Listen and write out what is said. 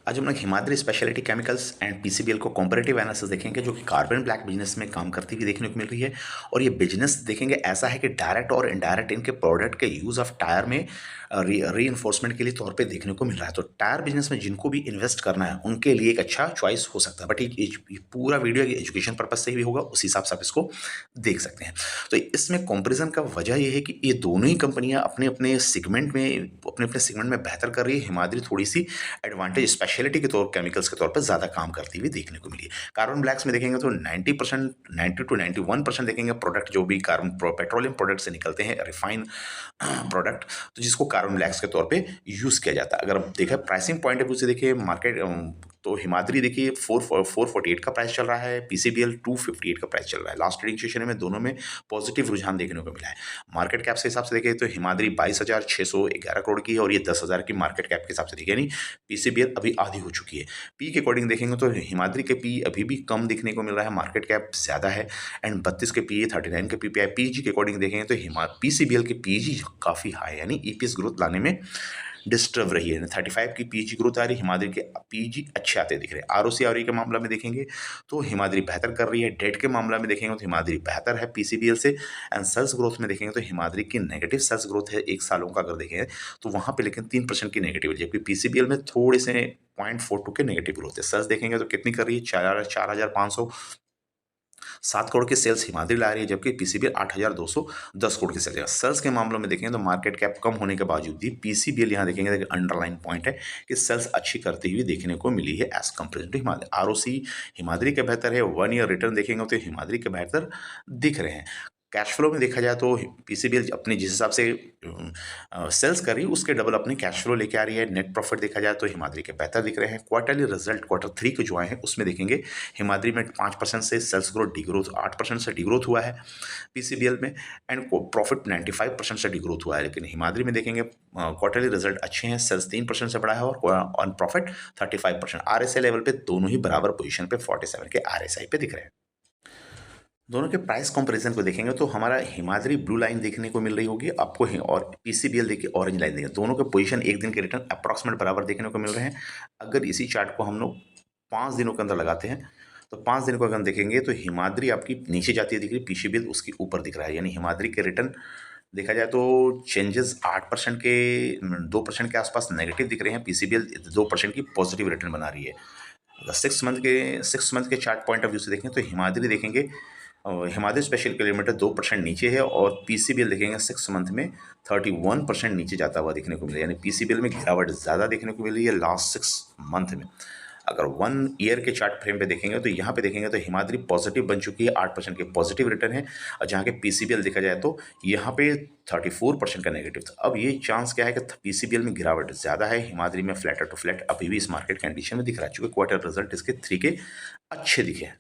आज हम लोग Himadri speciality chemicals and PCBL को कंपैरेटिव एनालिसिस देखेंगे जो कि कार्बन ब्लैक बिजनेस में काम करती हुई देखने को मिल रही है। और ये बिजनेस देखेंगे ऐसा है कि डायरेक्ट और इनडायरेक्ट इनके प्रोडक्ट के यूज ऑफ टायर में री इन्फोर्समेंट के लिए तौर पे देखने को मिल रहा है। तो टायर बिजनेस में जिनको भी इन्वेस्ट करना है उनके लिए एक अच्छा चॉइस हो सकता है। बट ये पूरा वीडियो एजुकेशन पर्पज से ही होगा, उस हिसाब से आप इसको देख सकते हैं। तो इसमें कंपैरिजन का वजह ये है कि ये दोनों ही कंपनियां अपने अपने सेगमेंट में बेहतर कर रही है। हिमाद्री थोड़ी सी एडवांटेज स्पेशलिटी के तौर केमिकल्स के तौर पर ज़्यादा काम करती हुई देखने को मिली है। कार्बन ब्लैक्स में देखेंगे तो 90% 90 टू 91% देखेंगे प्रोडक्ट जो भी कार्बन पेट्रोलियम प्रोडक्ट से निकलते हैं, रिफाइन प्रोडक्ट, तो जिसको कार्बन ब्लैक्स के तौर पे यूज़ किया जाता है। अगर आप देखें प्राइसिंग पॉइंट ऑफ व्यू से देखिए मार्केट, तो हिमाद्री देखिए 448 का प्राइस चल रहा है, पीसीबीएल 258 का प्राइस चल रहा है। लास्ट ट्रेडिंग सेशन में दोनों में पॉजिटिव रुझान देखने को मिला है। मार्केट कैप के हिसाब से देखें तो हिमाद्री 22,611 करोड़ की है और ये 10,000 की मार्केट कैप के हिसाब से देखिए, यानी पीसीबीएल अभी आधी हो चुकी है। पी के अकॉर्डिंग देखेंगे तो हिमाद्री के पी अभी भी कम देखने को मिल रहा है, मार्केट कैप ज़्यादा है। एंड 32 के पी, 39 के पीपीआई। पीजी के अकॉर्डिंग देखेंगे तो पीसीबीएल के पीजी काफ़ी हाई है, यानी ईपीएस ग्रोथ लाने में डिस्टर्ब रही है। 35 की पीजी ग्रोथ आ रही है, हिमाद्री के पीजी अच्छे आते दिख रहे हैं। आरओसी आरई के मामला में देखेंगे तो हिमाद्री बेहतर कर रही है। डेट के मामला में देखेंगे तो हिमाद्री बेहतर है पीसीबीएल से। एंड सेल्स ग्रोथ में देखेंगे तो हिमाद्री की नेगेटिव सेल्स ग्रोथ है एक सालों का अगर देखें तो वहाँ पे लेकिन 3% की नेगेटिव है, जबकि पीसीबीएल में थोड़े से 0.42 के नेगेटिव ग्रोथ है। सेल्स देखेंगे तो कितनी कर रही है, 4,507 करोड़ की सेल्स हिमाद्री ला रही है, जबकि पीसीबीएल 8,210 करोड़ की सेल्स। सेल्स के मामलों में देखेंगे तो मार्केट कैप कम होने के बावजूद भी पीसीबीएल यहाँ देखेंगे तो अंडरलाइन पॉइंट है कि सेल्स अच्छी करती हुई देखने को मिली है as compare to Himadri. ROC Himadri के बेहतर है, 1 ईयर रिटर्न देखेंगे तो हिमाद्री के बेहतर दिख रहे हैं। कैश फ्लो में देखा जाए तो पीसीबीएल अपने जिस हिसाब से सेल्स कर रही है उसके डबल अपने कैश फ्लो लेके आ रही है। नेट प्रॉफिट देखा जाए तो हिमाद्री के बेहतर दिख रहे हैं। क्वार्टरली रिजल्ट Q3 के जो आए हैं उसमें देखेंगे हिमाद्री में 5% से सेल्स ग्रोथ डिग्रोथ 8% से डिग्रोथ हुआ है पीसीबीएल में। एंड प्रॉफिट 95% से डिग्रोथ हुआ है, लेकिन हिमाद्री में देखेंगे क्वार्टरली रिजल्ट अच्छे हैं, सेल्स 3% से बढ़ा है और ऑन प्रॉफिट 35%। आरएसआई लेवल पे दोनों ही बराबर पोजीशन पे 47 के आरएसआई पे दिख रहे हैं। दोनों के प्राइस कंपैरिजन को देखेंगे तो हमारा हिमाद्री ब्लू लाइन देखने को मिल रही होगी आपको और पीसीबीएल देखिए ऑरेंज लाइन देखेंगे। दोनों के पोजीशन एक दिन के रिटर्न अप्रॉक्सीमेट बराबर देखने को मिल रहे हैं। अगर इसी चार्ट को हम लोग 5 दिनों के अंदर लगाते हैं तो 5 दिन को अगर देखेंगे तो हिमाद्री आपकी नीचे जाती है दिख रही है, पीसीबीएल उसकी ऊपर दिख रहा है, यानी हिमाद्री के रिटर्न देखा जाए तो चेंजेस 8% के 2% के आसपास नेगेटिव दिख रहे हैं। पीसीबीएल 2% की पॉजिटिव रिटर्न बना रही है। अगर 6 मंथ के चार्ट पॉइंट ऑफ व्यू से देखें तो हिमाद्री देखेंगे हिमाद्री स्पेशल किलोमीटर 2% नीचे है और पीसीबीएल देखेंगे 6 मंथ में 31% नीचे जाता हुआ देखने को मिला, यानी पीसीबीएल में गिरावट ज़्यादा देखने को मिल रही है लास्ट 6 मंथ में। अगर 1 ईयर के चार्ट फ्रेम पे देखेंगे तो यहाँ पे देखेंगे तो हिमाद्री पॉजिटिव बन चुकी है, 8% के पॉजिटिव रिटर्न है। और जहाँ के पीसीबीएल देखा जाए तो यहाँ पे 34% का नेगेटिव था। अब ये चांस क्या है कि पीसीबीएल में गिरावट ज़्यादा है, हिमाद्री में फ्लैटर टू फ्लैट अभी भी इस मार्केट कंडीशन में दिख रहा है, चूँकि क्वार्टर रिजल्ट इसके 3 के अच्छे दिखे हैं।